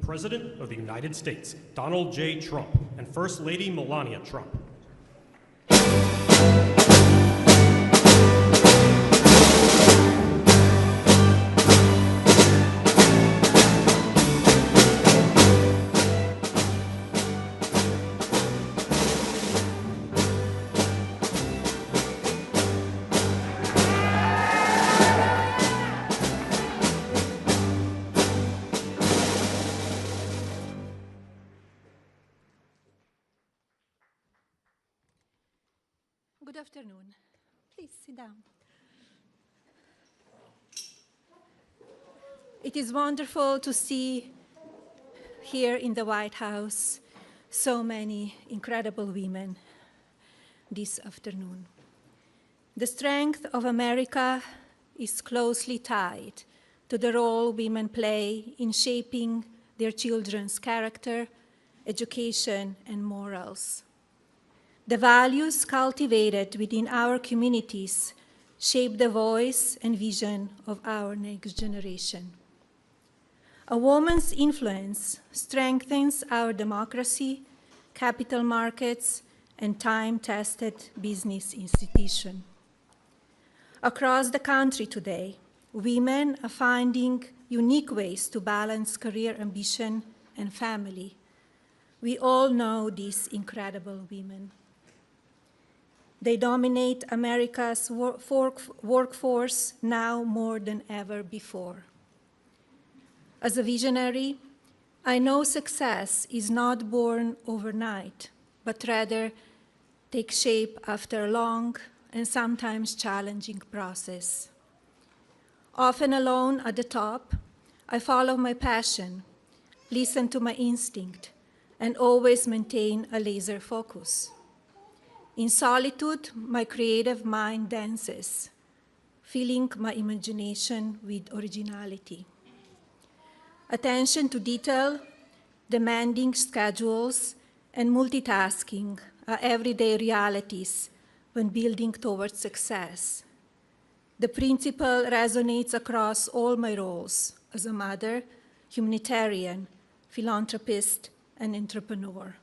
President of the United States, Donald J. Trump, and First Lady Melania Trump. Good afternoon. Please sit down. It is wonderful to see here in the White House so many incredible women this afternoon. The strength of America is closely tied to the role women play in shaping their children's character, education, and morals. The values cultivated within our communities shape the voice and vision of our next generation. A woman's influence strengthens our democracy, capital markets, and time-tested business institutions. Across the country today, women are finding unique ways to balance career ambition and family. We all know these incredible women. They dominate America's workforce now more than ever before. As a visionary, I know success is not born overnight, but rather takes shape after a long and sometimes challenging process. Often alone at the top, I follow my passion, listen to my instinct, and always maintain a laser focus. In solitude, my creative mind dances, filling my imagination with originality. Attention to detail, demanding schedules, and multitasking are everyday realities when building towards success. The principle resonates across all my roles as a mother, humanitarian, philanthropist, and entrepreneur.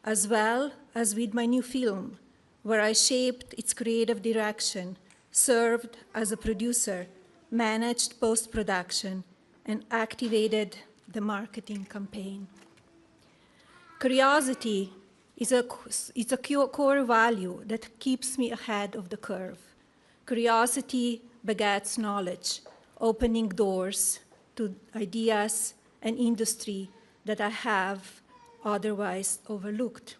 As well as with my new film, where I shaped its creative direction, served as a producer, managed post-production, and activated the marketing campaign. Curiosity is a core value that keeps me ahead of the curve. Curiosity begets knowledge, opening doors to ideas and industry that I have otherwise overlooked.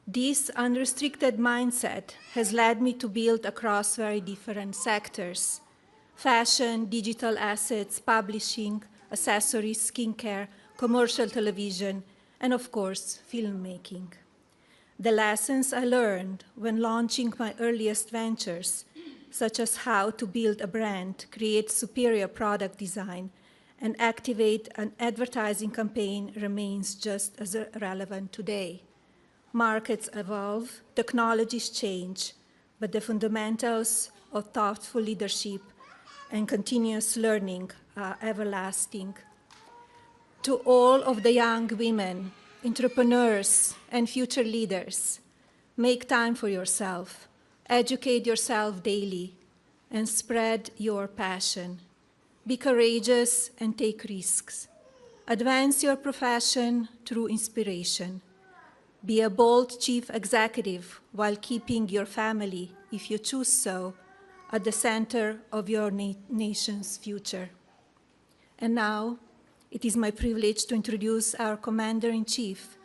This unrestricted mindset has led me to build across very different sectors: fashion, digital assets, publishing, accessories, skincare, commercial television, and of course, filmmaking. The lessons I learned when launching my earliest ventures, such as how to build a brand, create superior product design, and activate an advertising campaign, remains just as relevant today. Markets evolve, technologies change, but the fundamentals of thoughtful leadership and continuous learning are everlasting. To all of the young women, entrepreneurs, and future leaders, make time for yourself, educate yourself daily, and spread your passion. Be courageous and take risks. Advance your profession through inspiration. Be a bold chief executive while keeping your family, if you choose so, at the center of your nation's future. And now, it is my privilege to introduce our Commander-in-Chief,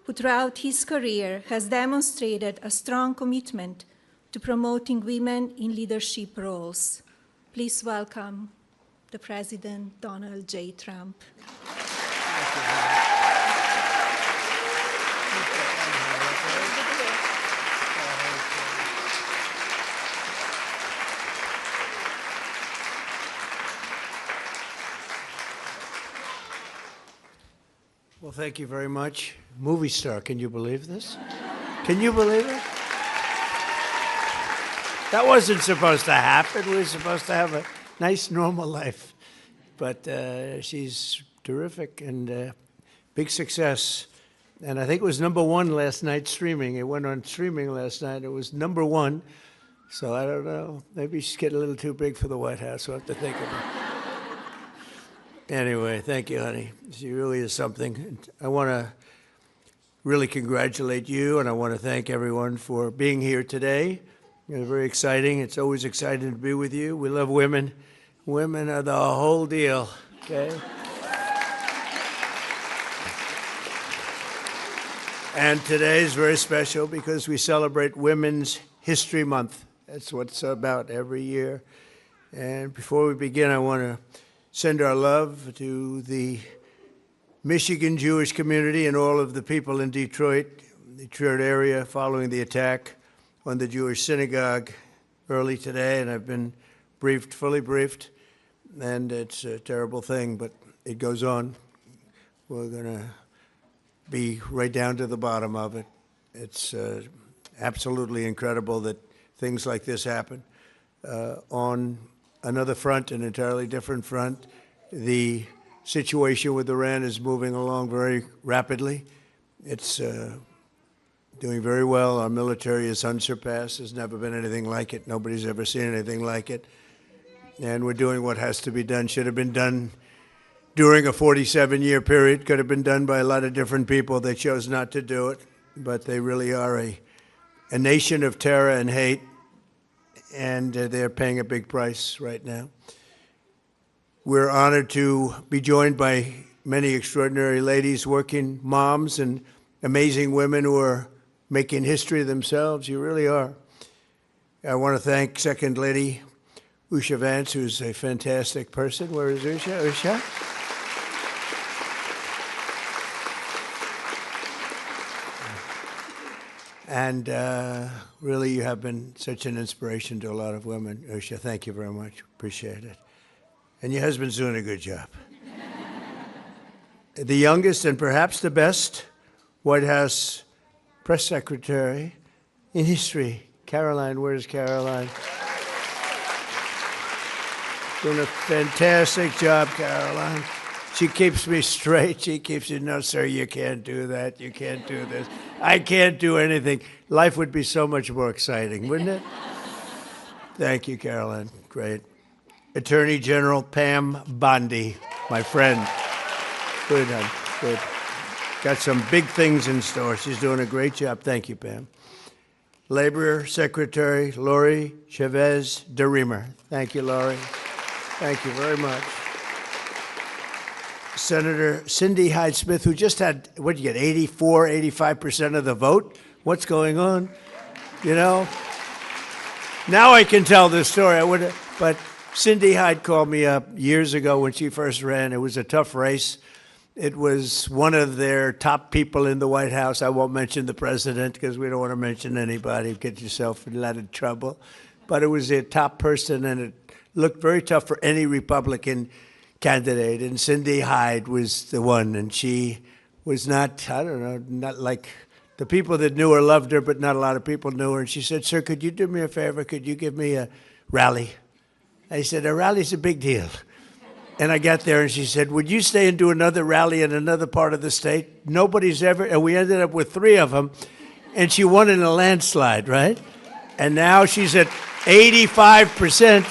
who throughout his career has demonstrated a strong commitment to promoting women in leadership roles. Please welcome the President, Donald J. Trump. Well, thank you very much. Movie star, can you believe this? Can you believe it? That wasn't supposed to happen. We were supposed to have a nice, normal life. But she's Terrific, and big success. And I think it was #1 last night streaming. It went on streaming last night. It was #1. So I don't know. Maybe she's getting a little too big for the White House. We'll have to think about it. Anyway, thank you, honey. She really is something. And I want to really congratulate you, and I want to thank everyone for being here today. It's very exciting. It's always exciting to be with you. We love women. Women are the whole deal, okay? And today is very special because we celebrate Women's History Month. That's what it's about every year. And before we begin, I want to send our love to the Michigan Jewish community and all of the people in Detroit area following the attack on the Jewish synagogue early today. And I've been briefed, fully briefed, and it's a terrible thing, but it goes on. We're going to be right down to the bottom of it. It's absolutely incredible that things like this happen. On another front, an entirely different front, the situation with Iran is moving along very rapidly. It's doing very well. Our military is unsurpassed. There's never been anything like it. Nobody's ever seen anything like it. And we're doing what has to be done. Should have been done during a 47-year period. Could have been done by a lot of different people. They chose not to do it. But they really are a nation of terror and hate. And they're paying a big price right now. We're honored to be joined by many extraordinary ladies, working moms, and amazing women who are making history themselves. You really are. I want to thank Second Lady Usha Vance, who's a fantastic person. Where is Usha? Usha? And really, you have been such an inspiration to a lot of women. Usha, thank you very much. Appreciate it. And your husband's doing a good job. The youngest and perhaps the best White House press secretary in history, Caroline. Where's Caroline? Doing a fantastic job, Caroline. She keeps me straight. She keeps me, no, sir, you can't do that. You can't do this. I can't do anything. Life would be so much more exciting, wouldn't it? Thank you, Caroline. Great. Attorney General Pam Bondi, my friend. Good, hon. Good. Got some big things in store. She's doing a great job. Thank you, Pam. Labor Secretary Lori Chavez DeRemer. Thank you, Lori. Thank you very much. Senator Cindy Hyde-Smith, who just had, what did you get, 84, 85% of the vote? What's going on? You know? Now I can tell this story. I would have, but Cindy Hyde called me up years ago when she first ran. It was a tough race. It was one of their top people in the White House. I won't mention the president because we don't want to mention anybody. Get yourself in a lot of trouble. But it was their top person, and it looked very tough for any Republican candidate. And Cindy Hyde was the one, and she was not, I don't know, not like the people that knew her loved her, but not a lot of people knew her. And she said, sir, could you do me a favor? Could you give me a rally? I said, a rally's a big deal. And I got there and she said, would you stay and do another rally in another part of the state? Nobody's ever, and we ended up with 3 of them. And she won in a landslide, right? And now she's at 85%.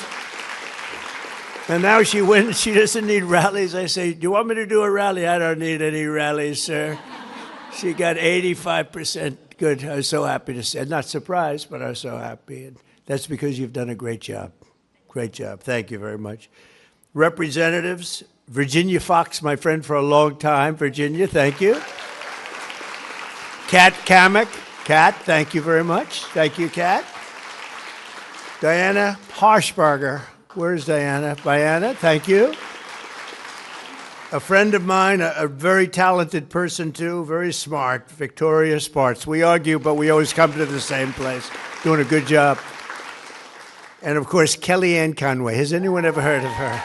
And now she wins. She doesn't need rallies. I say, do you want me to do a rally? I don't need any rallies, sir. She got 85%. Good. I was so happy to say. Not surprised, but I was so happy. And that's because you've done a great job. Great job. Thank you very much. Representatives, Virginia Fox, my friend for a long time. Virginia, thank you. Kat Kamek. Kat, thank you very much. Thank you, Kat. Diana Harshbarger. Where's Diana? Diana, thank you. A friend of mine, a very talented person too, very smart, Victoria Sparks. We argue, but we always come to the same place. Doing a good job. And of course, Kellyanne Conway. Has anyone ever heard of her?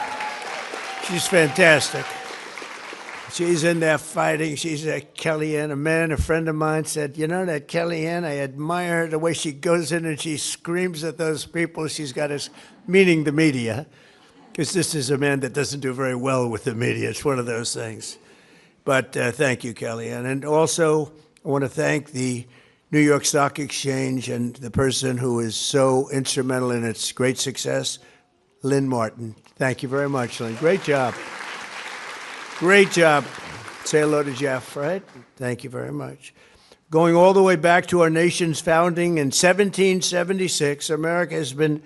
She's fantastic. She's in there fighting. She's a Kellyanne. A friend of mine said, you know that Kellyanne, I admire her, the way she goes in and she screams at those people she's got us, meaning the media. because this is a man that doesn't do very well with the media. It's one of those things. But thank you, Kellyanne. And also, I want to thank the New York Stock Exchange and the person who is so instrumental in its great success, Lynn Martin. Thank you very much, Lynn. Great job. Great job. Say hello to Jeff, right? Thank you very much. Going all the way back to our nation's founding in 1776, America has been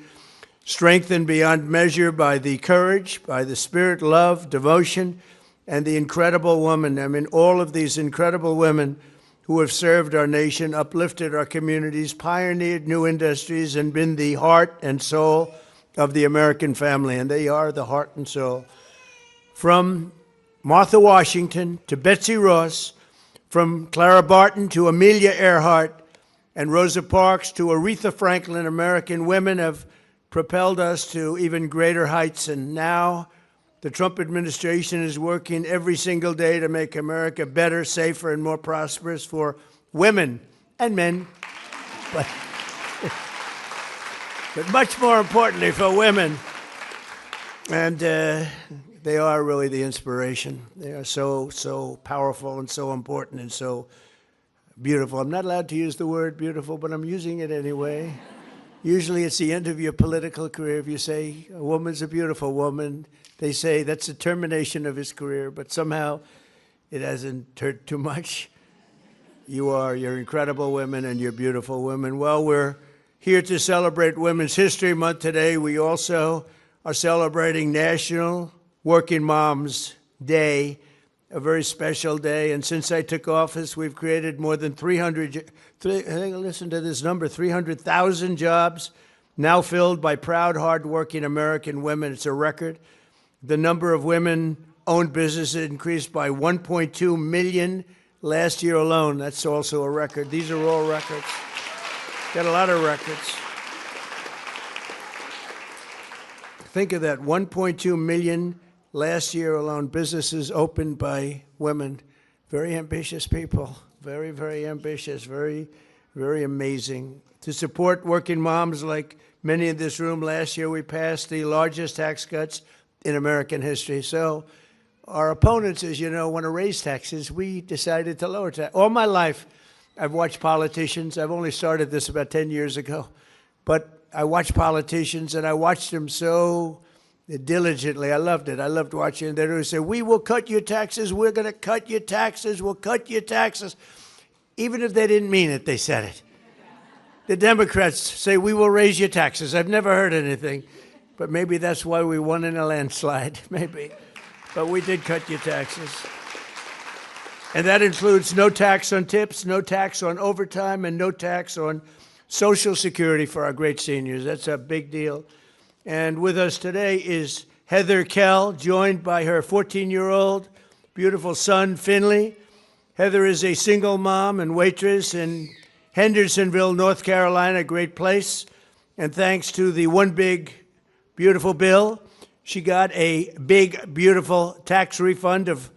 strengthened beyond measure by the courage, by the spirit, love, devotion, and the incredible woman. I mean, all of these incredible women who have served our nation, uplifted our communities, pioneered new industries, and been the heart and soul of the American family. And they are the heart and soul. From Martha Washington to Betsy Ross, from Clara Barton to Amelia Earhart, and Rosa Parks to Aretha Franklin, American women have propelled us to even greater heights. And now the Trump administration is working every single day to make America better, safer, and more prosperous for women and men, but much more importantly for women. And they are really the inspiration. They are so powerful and so important and so beautiful. I'm not allowed to use the word beautiful, but I'm using it anyway. Usually it's the end of your political career. If you say a woman's a beautiful woman, they say that's the termination of his career, but somehow it hasn't hurt too much. You're incredible women and you're beautiful women. Well, we're here to celebrate Women's History Month today. We also are celebrating National Working Moms Day, a very special day. And since I took office, we've created more than 300,000 jobs now filled by proud, hardworking American women. It's a record. The number of women-owned businesses increased by 1.2 million last year alone. That's also a record. These are all records. Got a lot of records. Think of that, 1.2 million last year alone, businesses opened by women. Very ambitious people, very, very ambitious, very, very amazing. To support working moms like many in this room, last year we passed the largest tax cuts in American history. So our opponents, as you know, want to raise taxes. We decided to lower taxes. All my life, I've watched politicians. I've only started this about 10 years ago. But I watched politicians, and I watched them so diligently. I loved it. I loved watching it. They would say, we will cut your taxes. We're going to cut your taxes. We'll cut your taxes. Even if they didn't mean it, they said it. The Democrats say, we will raise your taxes. I've never heard anything. But maybe that's why we won in a landslide, maybe. But we did cut your taxes. And that includes no tax on tips, no tax on overtime, and no tax on Social Security for our great seniors. That's a big deal. And with us today is Heather Kell, joined by her 14-year-old beautiful son, Finley. Heather is a single mom and waitress in Hendersonville, North Carolina, a great place. And thanks to the One Big Beautiful Bill, she got a big, beautiful tax refund of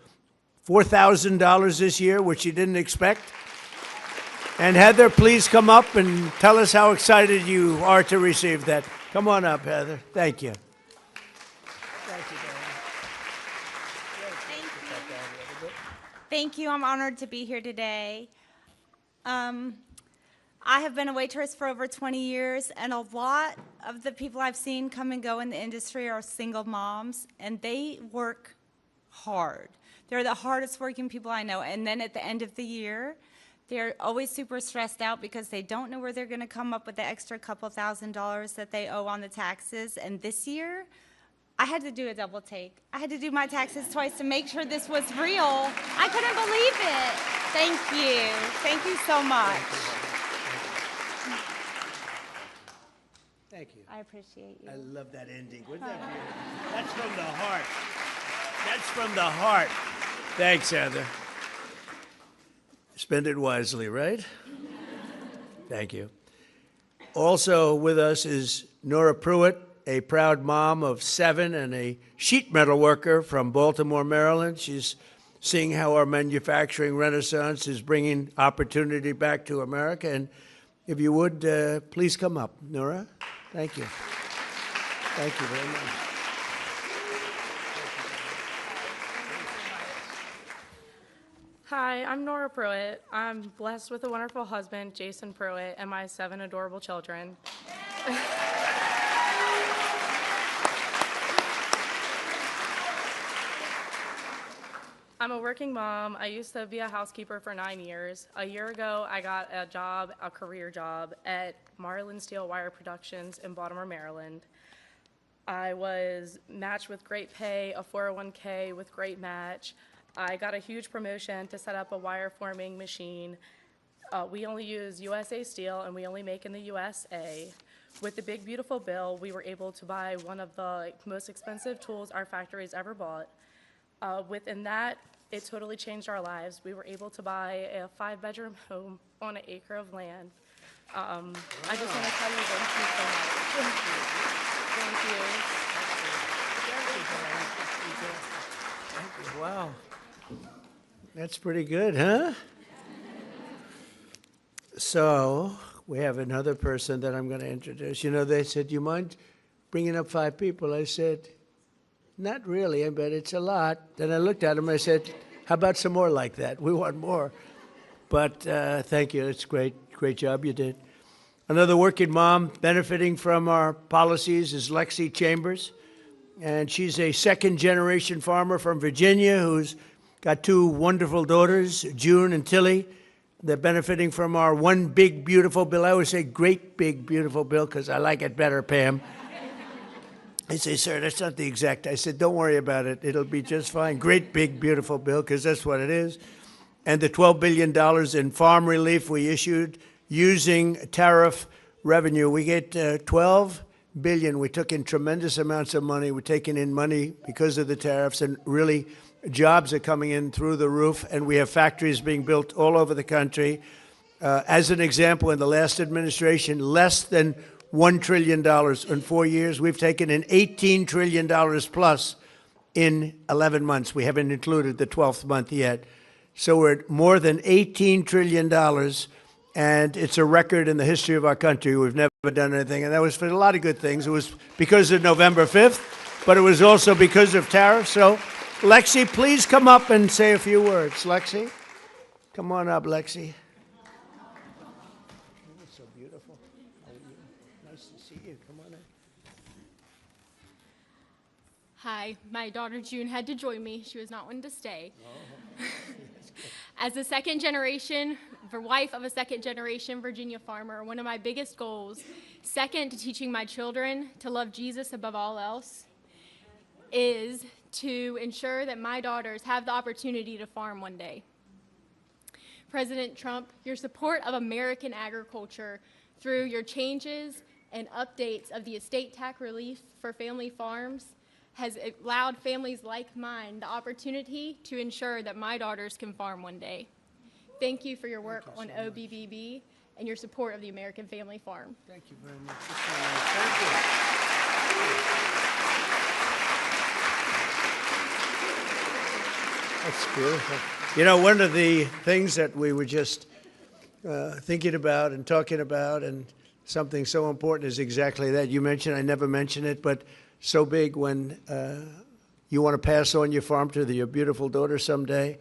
$4,000 this year, which she didn't expect. And Heather, please come up and tell us how excited you are to receive that. Come on up, Heather. Thank you. Thank you, Thank you. Thank you. I'm honored to be here today. I have been a waitress for over 20 years, and a lot of the people I've seen come and go in the industry are single moms, and they work hard. They're the hardest working people I know. And then at the end of the year, they're always super stressed out because they don't know where they're going to come up with the extra couple $1,000s that they owe on the taxes. And this year, I had to do a double take. I had to do my taxes twice to make sure this was real. I couldn't believe it. Thank you. Thank you so much. Thank you. I appreciate you. I love that ending. Wasn't that beautiful? That's from the heart. That's from the heart. Thanks, Heather. Spend it wisely, right? Thank you. Also with us is Nora Pruitt, a proud mom of 7 and a sheet metal worker from Baltimore, Maryland. She's seeing how our manufacturing renaissance is bringing opportunity back to America. And if you would, please come up, Nora. Thank you. Thank you very much. Hi, I'm Nora Pruitt. I'm blessed with a wonderful husband, Jason Pruitt, and my 7 adorable children. I'm a working mom. I used to be a housekeeper for 9 years. A year ago, I got a job, a career job, at Marlin Steel Wire Productions in Baltimore, Maryland. I was matched with great pay, a 401k with great match. I got a huge promotion to set up a wire forming machine. We only use USA Steel, and we only make in the USA. With the Big Beautiful Bill, we were able to buy one of the most expensive tools our factory's ever bought. Within that, it totally changed our lives. We were able to buy a 5-bedroom home on an acre of land. I just want to tell you thank you so much. Thank you. Wow. That's pretty good, huh? So we have another person that I'm going to introduce. You know, they said, you mind bringing up 5 people? I said, not really, but it's a lot. Then I looked at them and I said, how about some more like that? We want more. But thank you. It's great. Great job you did. Another working mom benefiting from our policies is Lexi Chambers. And she's a second-generation farmer from Virginia who's got 2 wonderful daughters, June and Tilly. They're benefiting from our one big, beautiful bill. I always say great big, beautiful bill because I like it better, Pam. They say, sir, that's not the exact. I said, don't worry about it. It'll be just fine. Great big, beautiful bill, because that's what it is. And the $12 billion in farm relief we issued using tariff revenue. We get $12 billion. We took in tremendous amounts of money. We're taking in money because of the tariffs, and really jobs are coming in through the roof, and we have factories being built all over the country. As an example, in the last administration, less than $1 trillion in 4 years. We've taken in $18 trillion plus in 11 months. We haven't included the 12th month yet. So we're at more than $18 trillion, and it's a record in the history of our country. We've never done anything, and that was for a lot of good things. It was because of November 5th, but it was also because of tariffs. So, Lexi, please come up and say a few words. Lexi, come on up, Lexi. So beautiful. Nice to see you. Come on in. Hi, my daughter June had to join me. She was not one to stay. As a wife of a second-generation Virginia farmer, one of my biggest goals, second to teaching my children to love Jesus above all else, is to ensure that my daughters have the opportunity to farm one day. President Trump, your support of American agriculture through your changes and updates of the estate tax relief for family farms has allowed families like mine the opportunity to ensure that my daughters can farm one day. Thank you for your work on OBBB and your support of the American family farm. Thank you very much. Thank you. That's beautiful. You know, one of the things that we were just thinking about and talking about, and something so important is exactly that. You mentioned, I never mentioned it, but so big when you want to pass on your farm to your beautiful daughter someday.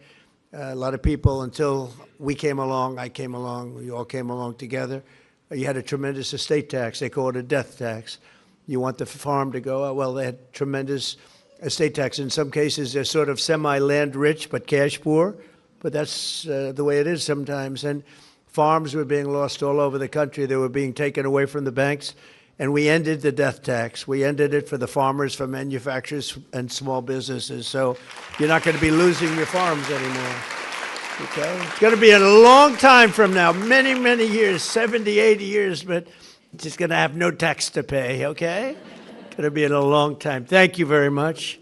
A lot of people, until we came along, I came along, we all came along together, you had a tremendous estate tax. They call it a death tax. You want the farm to go, well, they had tremendous estate tax. In some cases, they're sort of semi-land rich but cash poor, but that's the way it is sometimes. And farms were being lost all over the country. They were being taken away from the banks. And we ended the death tax. We ended it for the farmers, for manufacturers, and small businesses. So you're not going to be losing your farms anymore. Okay? It's going to be a long time from now, many, many years, 70, 80 years, but it's just going to have no tax to pay, okay? Going to be in a long time. Thank you very much.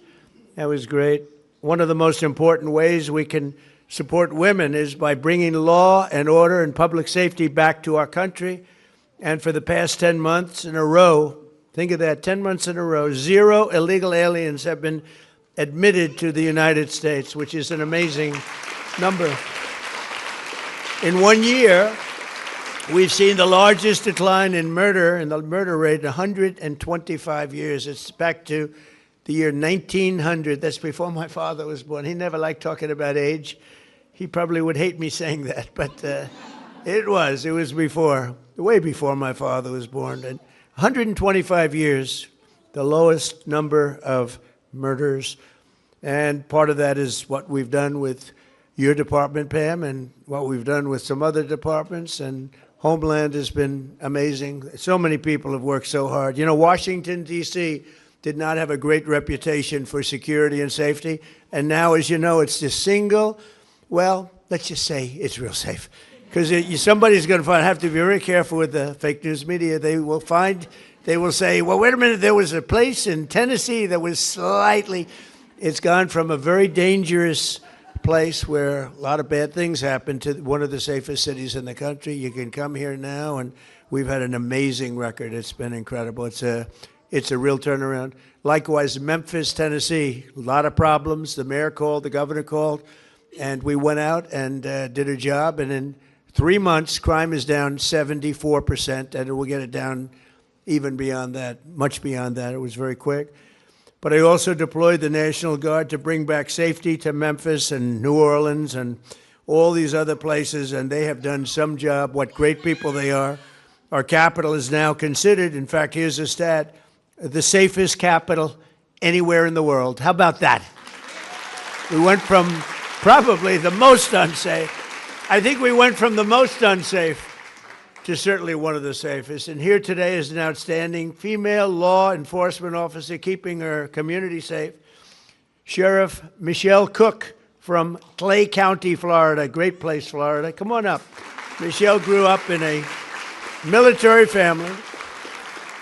That was great. One of the most important ways we can support women is by bringing law and order and public safety back to our country. And for the past 10 months in a row, think of that, 10 months in a row, 0 illegal aliens have been admitted to the United States, which is an amazing number. In 1 year, we've seen the largest decline in murder, in the murder rate, in 125 years. It's back to the year 1900. That's before my father was born. He never liked talking about age. He probably would hate me saying that, but it was before, way before my father was born. And 125 years, the lowest number of murders. And part of that is what we've done with your department, Pam, and what we've done with some other departments. And Homeland has been amazing. So many people have worked so hard. You know, Washington, D.C. did not have a great reputation for security and safety. And now, as you know, it's the single, well, let's just say it's real safe. Because somebody's going to have to be very careful with the fake news media. They will say, well, wait a minute, there was a place in Tennessee that was slightly, it's gone from a very dangerous place where a lot of bad things happen to one of the safest cities in the country. You can come here now, and we've had an amazing record. It's been incredible. It's a real turnaround. Likewise, Memphis, Tennessee, a lot of problems. The mayor called, the governor called, and we went out and did a job. And in 3 months, crime is down 74%, and we'll get it down even beyond that, much beyond that. It was very quick. But I also deployed the National Guard to bring back safety to Memphis and New Orleans and all these other places, and they have done some job. What great people they are. Our capital is now considered, in fact, here's a stat, the safest capital anywhere in the world. How about that? We went from probably the most unsafe. I think we went from the most unsafe to certainly one of the safest. And here today is an outstanding female law enforcement officer keeping her community safe, Sheriff Michelle Cook from Clay County, Florida. Great place, Florida. Come on up. Michelle grew up in a military family,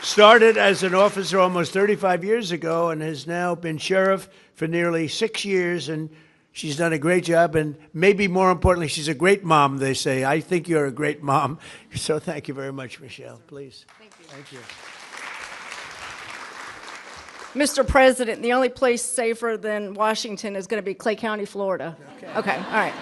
started as an officer almost 35 years ago, and has now been sheriff for nearly 6 years, and she's done a great job, and maybe more importantly, she's a great mom, they say. I think you're a great mom. So thank you very much, Michelle. Please. Thank you. Thank you. Mr. President, the only place safer than Washington is going to be Clay County, Florida. Okay, all right.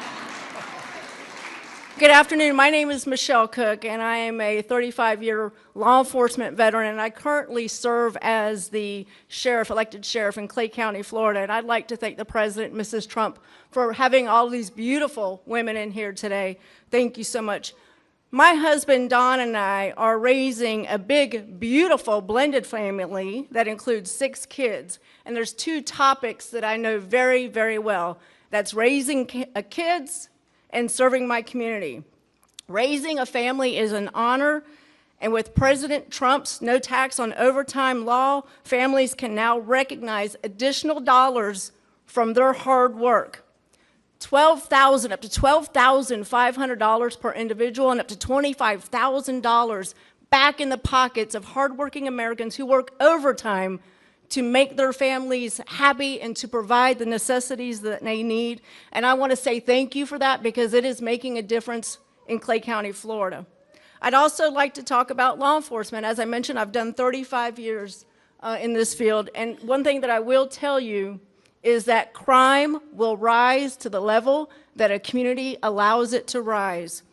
Good afternoon. My name is Michelle Cook, and I am a 35-year law enforcement veteran, and I currently serve as the elected sheriff in Clay County, Florida. And I'd like to thank the President, Mrs. Trump, for having all these beautiful women in here today. Thank you so much. My husband, Don, and I are raising a big, beautiful blended family that includes 6 kids. And there's 2 topics that I know very, very well. That's raising kids and serving my community. Raising a family is an honor, and with President Trump's no tax on overtime law, families can now recognize additional dollars from their hard work. Up to $12,500 per individual, and up to $25,000 back in the pockets of hardworking Americans who work overtime to make their families happy and to provide the necessities that they need. And I want to say thank you for that, because it is making a difference in Clay County, Florida. I'd also like to talk about law enforcement. As I mentioned, I've done 35 years in this field. And one thing that I will tell you is that crime will rise to the level that a community allows it to rise.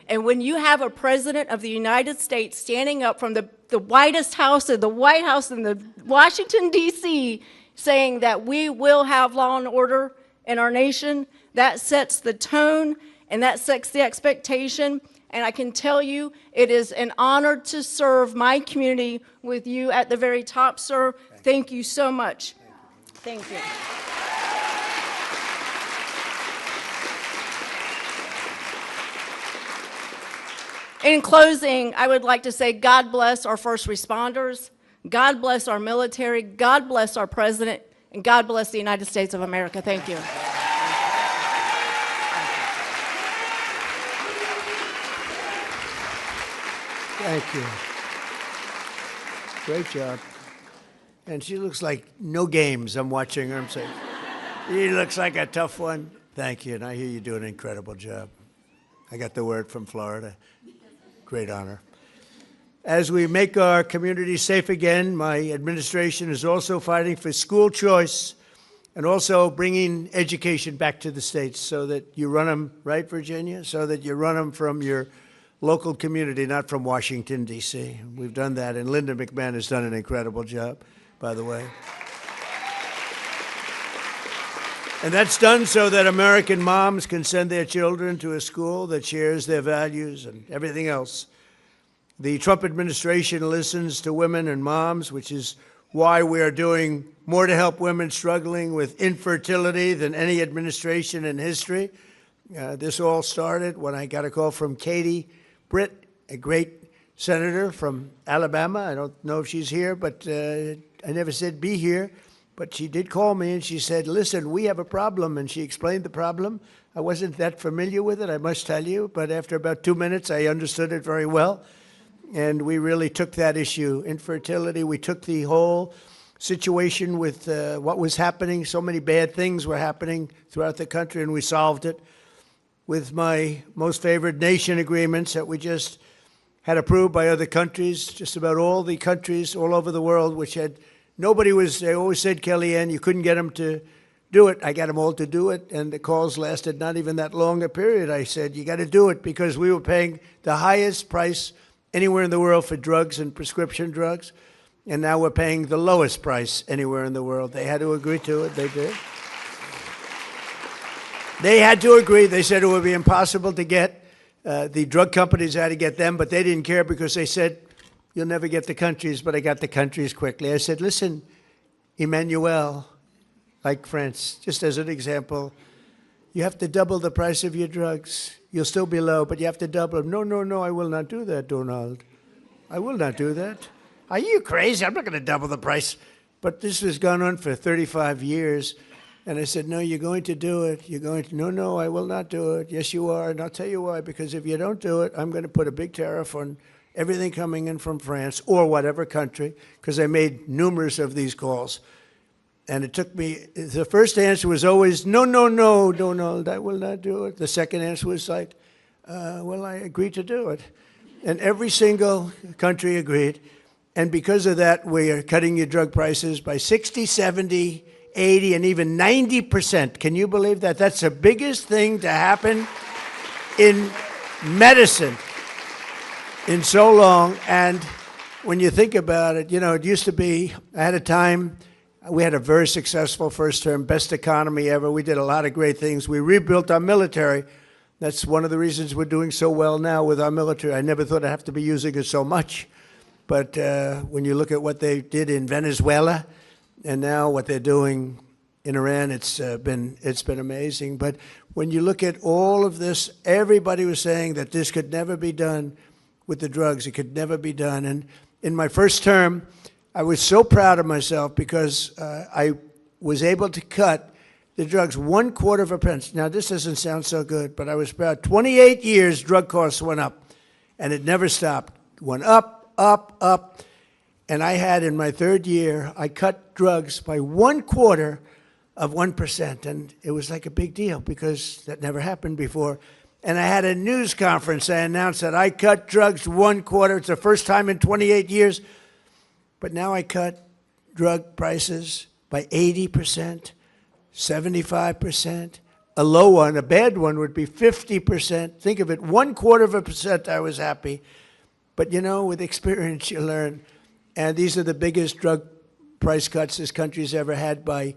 And when you have a president of the United States standing up from the White House in the Washington, D.C., saying that we will have law and order in our nation, that sets the tone and that sets the expectation. And I can tell you, it is an honor to serve my community with you at the very top, sir. Thank you so much. Thank you. In closing, I would like to say God bless our first responders, God bless our military, God bless our president, and God bless the United States of America. Thank you. Thank you. Great job. And she looks like no games. I'm watching her. I'm saying, she looks like a tough one. Thank you. And I hear you do an incredible job. I got the word from Florida. Great honor. As we make our community safe again, my administration is also fighting for school choice and also bringing education back to the states so that you run them, right, Virginia? So that you run them from your local community, not from Washington, D.C. We've done that, and Linda McMahon has done an incredible job, by the way. And that's done so that American moms can send their children to a school that shares their values and everything else. The Trump administration listens to women and moms, which is why we are doing more to help women struggling with infertility than any administration in history. This all started when I got a call from Katie Britt, a great senator from Alabama. I don't know if she's here, but I never said be here. But she did call me and she said, listen, we have a problem. And she explained the problem. I wasn't that familiar with it, I must tell you. But after about 2 minutes, I understood it very well. And we really took that issue, infertility. We took the whole situation with what was happening. So many bad things were happening throughout the country, and we solved it with my most favored nation agreements that we just had approved by other countries, just about all the countries all over the world, which had, they always said, Kellyanne, you couldn't get them to do it. I got them all to do it, and the calls lasted not even that long a period. I said, you got to do it, because we were paying the highest price anywhere in the world for drugs and prescription drugs, and now we're paying the lowest price anywhere in the world. They had to agree to it. They did. They had to agree. They said it would be impossible to get. The drug companies had to get them, but they didn't care because they said, you'll never get the countries, but I got the countries quickly. I said, listen, Emmanuel, like France, just as an example, you have to double the price of your drugs. You'll still be low, but you have to double them. No, no, no, I will not do that, Donald. I will not do that. Are you crazy? I'm not going to double the price. But this has gone on for 35 years. And I said, no, you're going to do it. You're going to, no, no, I will not do it. Yes, you are. And I'll tell you why. Because if you don't do it, I'm going to put a big tariff on everything coming in from France or whatever country, because I made numerous of these calls. And it took me, the first answer was always, no, no, no, Donald, I will not do it. The second answer was like, well, I agreed to do it. And every single country agreed. And because of that, we are cutting your drug prices by 60, 70, 80, and even 90%. Can you believe that? That's the biggest thing to happen in medicine in so long. And when you think about it, you know, it used to be, I had a time, we had a very successful first term, best economy ever. We did a lot of great things. We rebuilt our military. That's one of the reasons we're doing so well now with our military. I never thought I'd have to be using it so much. But when you look at what they did in Venezuela and now what they're doing in Iran, it's been amazing. But when you look at all of this, everybody was saying that this could never be done with the drugs. It could never be done. And in my first term, I was so proud of myself because I was able to cut the drugs 1/4 of a pence. Now, this doesn't sound so good, but I was proud. 28 years, drug costs went up, and it never stopped. Went up, up, up. And I had, in my third year, I cut drugs by 1/4 of 1%. And it was like a big deal because that never happened before. And I had a news conference. I announced that I cut drugs 1/4. It's the first time in 28 years. But now I cut drug prices by 80%, 75%. A low one, a bad one, would be 50%. Think of it, 1/4 of a percent, I was happy. But, you know, with experience, you learn. And these are the biggest drug price cuts this country's ever had by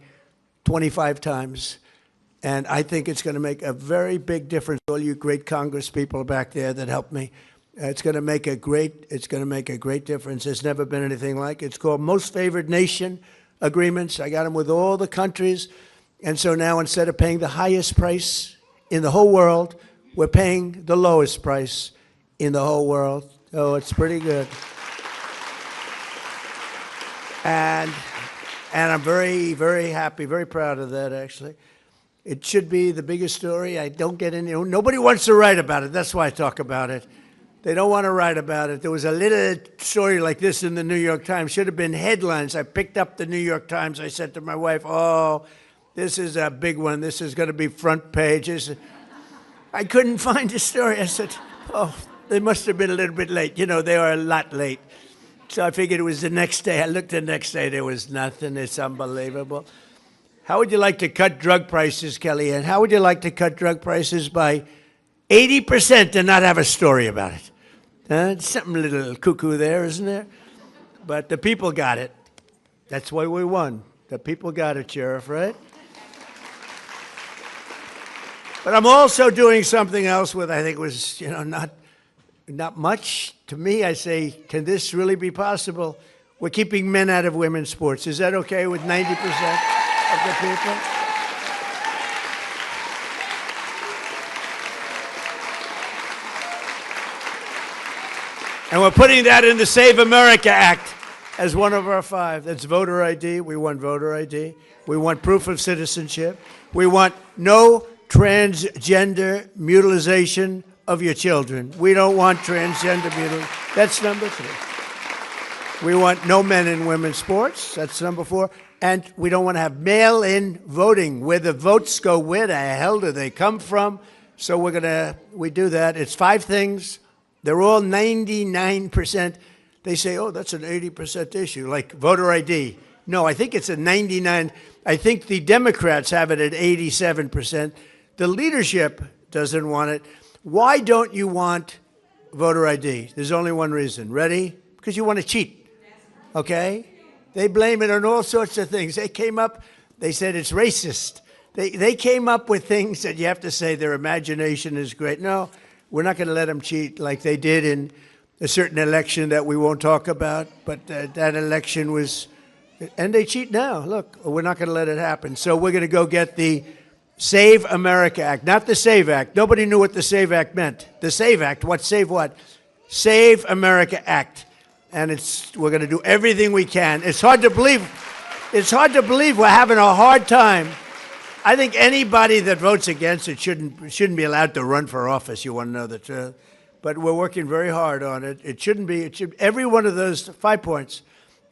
25 times. And I think it's going to make a very big difference. All you great Congress people back there that helped me. It's going to make a great difference. There's never been anything like it. It's called Most Favored Nation agreements. I got them with all the countries. And so now instead of paying the highest price in the whole world, we're paying the lowest price in the whole world. Oh, it's pretty good. And I'm very, very happy, very proud of that, actually. It should be the biggest story. I don't get any, nobody wants to write about it. That's why I talk about it. They don't want to write about it. There was a little story like this in the New York Times. Should have been headlines. I picked up the New York Times. I said to my wife, oh, this is a big one. This is going to be front page. I couldn't find the story. I said, oh, they must have been a little bit late. You know, they were a lot late. So I figured it was the next day. I looked the next day. There was nothing. It's unbelievable. How would you like to cut drug prices, Kellyanne? How would you like to cut drug prices by 80% and not have a story about it? Something a little cuckoo there, isn't there? But the people got it. That's why we won. The people got it, Sheriff, right? But I'm also doing something else with, I think was, not much. To me, I say, can this really be possible? We're keeping men out of women's sports. Is that okay with 90% of the people? And we're putting that in the Save America Act as one of our 5. That's voter ID. We want voter ID. We want proof of citizenship. We want no transgender mutilization of your children. We don't want transgender mutilation. That's number 3. We want no men in women's sports. That's number 4. And we don't want to have mail-in voting, where the votes go. Where the hell do they come from? So we do that. It's 5 things. They're all 99%. They say, oh, that's an 80% issue, like voter ID. No, I think it's a 99. I think the Democrats have it at 87%. The leadership doesn't want it. Why don't you want voter ID? There's only one reason. Ready? Because you want to cheat. Okay? They blame it on all sorts of things. They came up, they said it's racist. They came up with things that you have to say their imagination is great. No, we're not going to let them cheat like they did in a certain election that we won't talk about. But that election was, and they cheat now. Look, we're not going to let it happen. So we're going to go get the Save America Act, not the Save Act. Nobody knew what the Save Act meant. The Save Act, what save what? Save America Act. And we're going to do everything we can. It's hard to believe. It's hard to believe we're having a hard time. I think anybody that votes against it shouldn't be allowed to run for office. You want to know the truth. But we're working very hard on it. It shouldn't be. Every one of those 5 points,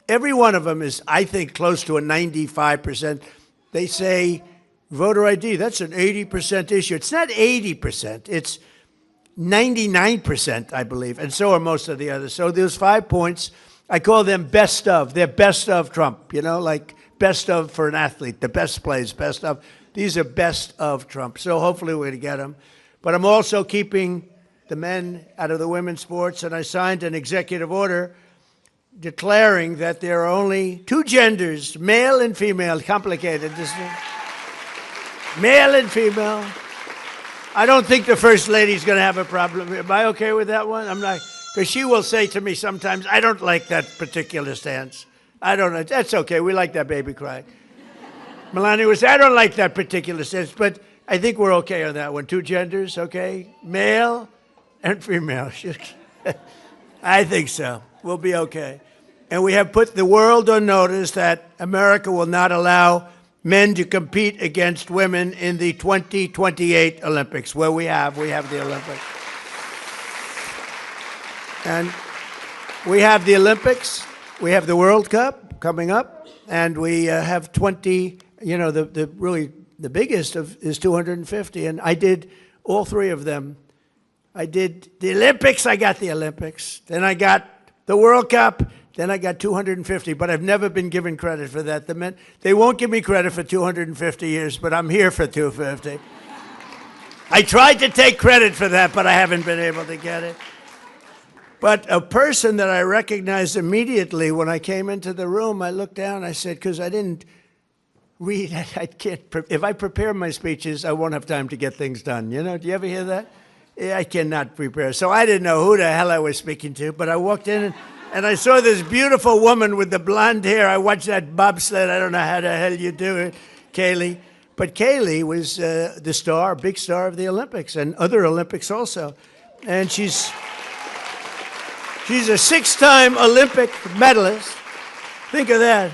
every one of them is, I think, close to a 95%. They say voter ID, that's an 80% issue. It's not 80%. It's 99%, I believe, and so are most of the others. So those 5 points, I call them best of. They're best of Trump, like best of for an athlete, the best plays, best of. These are best of Trump. So hopefully we're going to get them. But I'm also keeping the men out of the women's sports, and I signed an executive order declaring that there are only 2 genders, male and female. Complicated, isn't it? Male and female. I don't think the First Lady's going to have a problem. Am I okay with that one? I'm not, because she will say to me sometimes, I don't like that particular stance. I don't know. That's okay. We like that baby cry. Melania would say, I don't like that particular stance, but I think we're okay on that one. 2 genders, okay? Male and female. I think so. We'll be okay. And we have put the world on notice that America will not allow men to compete against women in the 2028 Olympics, where we have the Olympics. And we have the Olympics, we have the World Cup coming up, and we have 20, the biggest is 250, and I did all 3 of them. I did the Olympics, I got the Olympics, then I got the World Cup, then I got 250, but I've never been given credit for that. They won't give me credit for 250 years, but I'm here for 250. I tried to take credit for that, but I haven't been able to get it. But a person that I recognized immediately when I came into the room, I looked down, I said, because I didn't read, I can't, if I prepare my speeches, I won't have time to get things done. Do you ever hear that? Yeah, I cannot prepare. So I didn't know who the hell I was speaking to, but I walked in and I saw this beautiful woman with the blonde hair. I watched that bobsled. I don't know how the hell you do it, Kaylee. But Kaylee was the star, big star of the Olympics and other Olympics also. And she's a 6-time Olympic medalist. Think of that.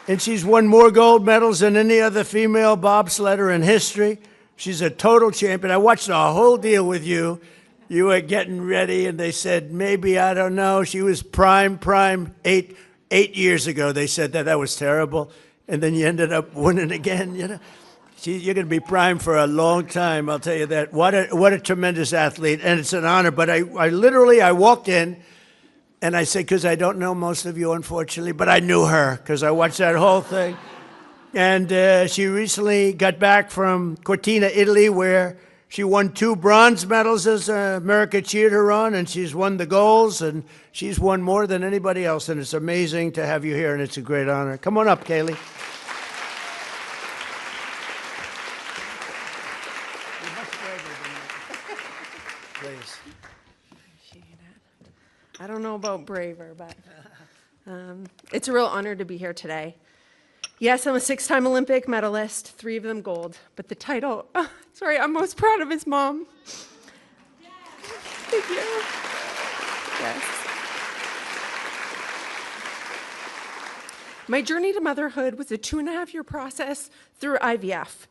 And she's won more gold medals than any other female bobsledder in history. She's a total champion. I watched the whole deal with you. You were getting ready, and they said, maybe, I don't know. She was prime, 8 years ago. They said that was terrible. And then you ended up winning again, You're going to be prime for a long time, I'll tell you that. What a tremendous athlete, and it's an honor. But I literally walked in, and I said, because I don't know most of you, unfortunately, but I knew her, because I watched that whole thing. And she recently got back from Cortina, Italy, where she won 2 bronze medals as America cheered her on, and she's won the golds, and she's won more than anybody else. And it's amazing to have you here, and it's a great honor. Come on up, Kaylee. Please. I don't know about braver, but it's a real honor to be here today. Yes, I'm a 6-time Olympic medalist, 3 of them gold, but the title, I'm most proud of is mom. Thank you. Yes. My journey to motherhood was a 2.5-year process through IVF.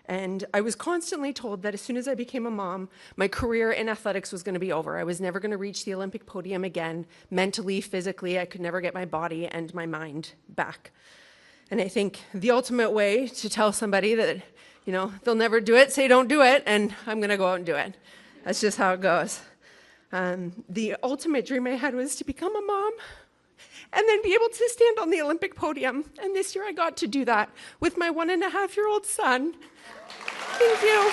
And I was constantly told that as soon as I became a mom, my career in athletics was going to be over. I was never going to reach the Olympic podium again. Mentally, physically, I could never get my body and my mind back. And I think the ultimate way to tell somebody that, they'll never do it, say don't do it, and I'm going to go out and do it. That's just how it goes. The ultimate dream I had was to become a mom and then be able to stand on the Olympic podium. And this year I got to do that with my 1.5-year-old son. Thank you.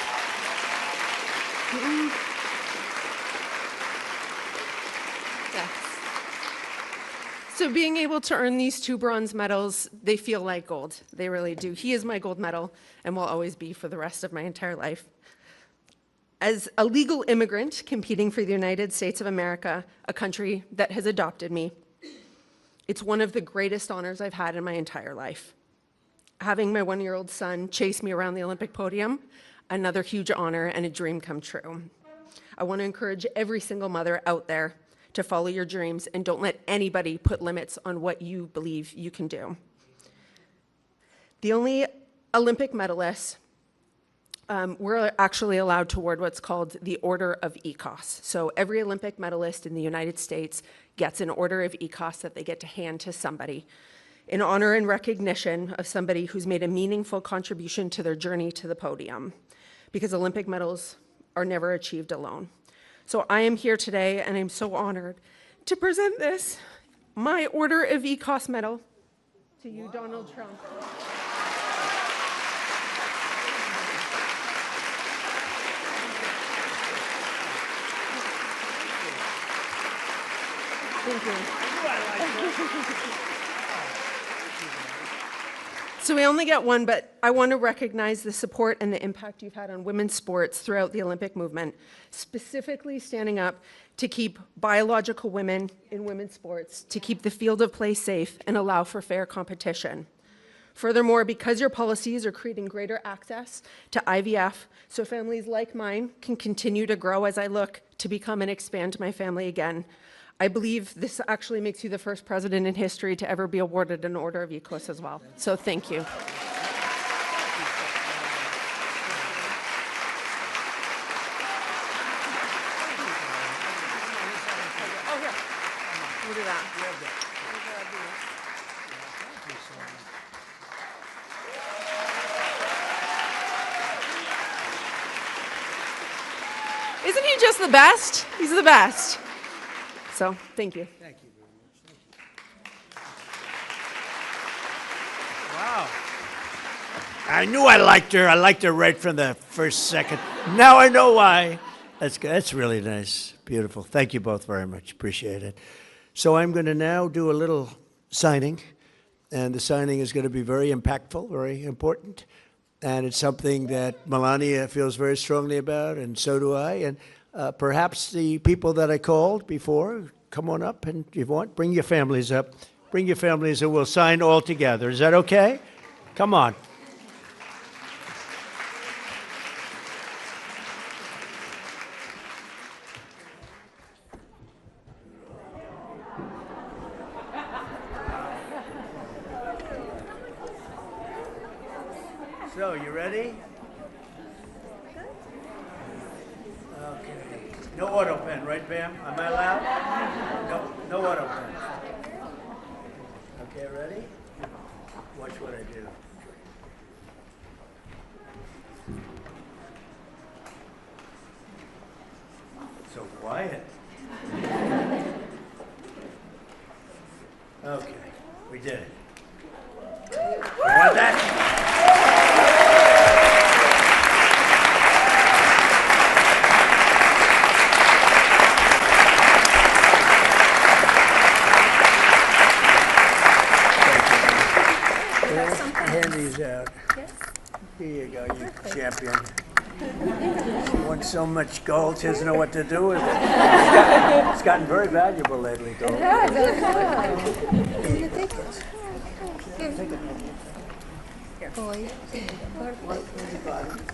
Yes. So being able to earn these 2 bronze medals, they feel like gold. They really do. He is my gold medal and will always be for the rest of my entire life. As a legal immigrant competing for the United States of America, a country that has adopted me, it's one of the greatest honors I've had in my entire life. Having my 1-year-old son chase me around the Olympic podium, another huge honor and a dream come true. I want to encourage every single mother out there to follow your dreams and don't let anybody put limits on what you believe you can do. The only Olympic medalists we're actually allowed to award what's called the Order of ECOS. So every Olympic medalist in the United States gets an Order of ECOS that they get to hand to somebody in honor and recognition of somebody who's made a meaningful contribution to their journey to the podium, because Olympic medals are never achieved alone. So I am here today, and I'm so honored to present this, my Order of ECOS medal, to you, Donald Trump. Thank you. So we only get one, but I want to recognize the support and the impact you've had on women's sports throughout the Olympic movement, specifically standing up to keep biological women in women's sports, to keep the field of play safe and allow for fair competition. Furthermore, because your policies are creating greater access to IVF, so families like mine can continue to grow as I look to become and expand my family again, I believe this actually makes you the first president in history to ever be awarded an Order of ECOS as well. So thank you. Oh, here. We'll do that. Isn't he just the best? He's the best. So, thank you. Thank you very much. Wow. I knew I liked her. I liked her right from the first second. Now I know why. That's good. That's really nice. Beautiful. Thank you both very much. Appreciate it. So I'm going to now do a little signing, and the signing is going to be very impactful, very important, and it's something that Melania feels very strongly about, and so do I, and perhaps the people that I called before, come on up, and if you want, bring your families up. Bring your families, and we'll sign all together. Is that okay? Come on. So, you ready? Okay. No auto pen, right, Pam? Am I allowed? No auto pen. Okay, ready? Watch what I do. So quiet. Okay, we did it. You want that? Hand these out. Yes. Here you go, you champion. She won so much gold, she doesn't know what to do with it. It's gotten very valuable lately, gold.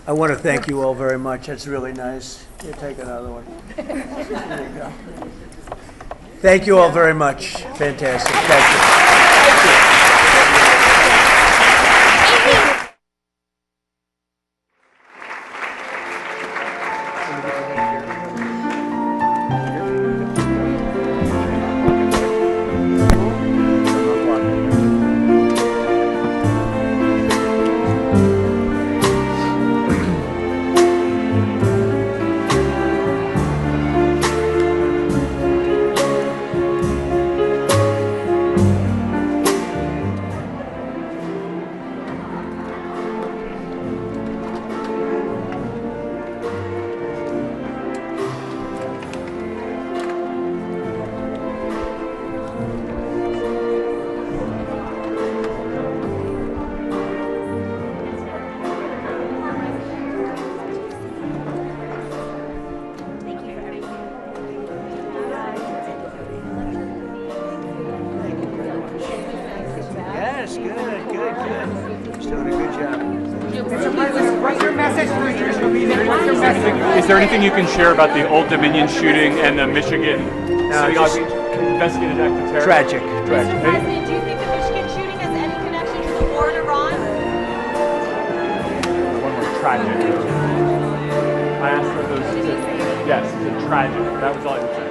I want to thank you all very much. That's really nice. You take another one. There you go. Thank you all very much. Fantastic. Thank you. Yes, good. She's doing a good job. Is there anything you can share about the Old Dominion shooting and the Michigan just investigated act of terror? Tragic. Mr. President, do you think the Michigan shooting has any connection to the war in Iran? One word, tragic. I asked for those. Yes, it's tragic. That was all I was saying.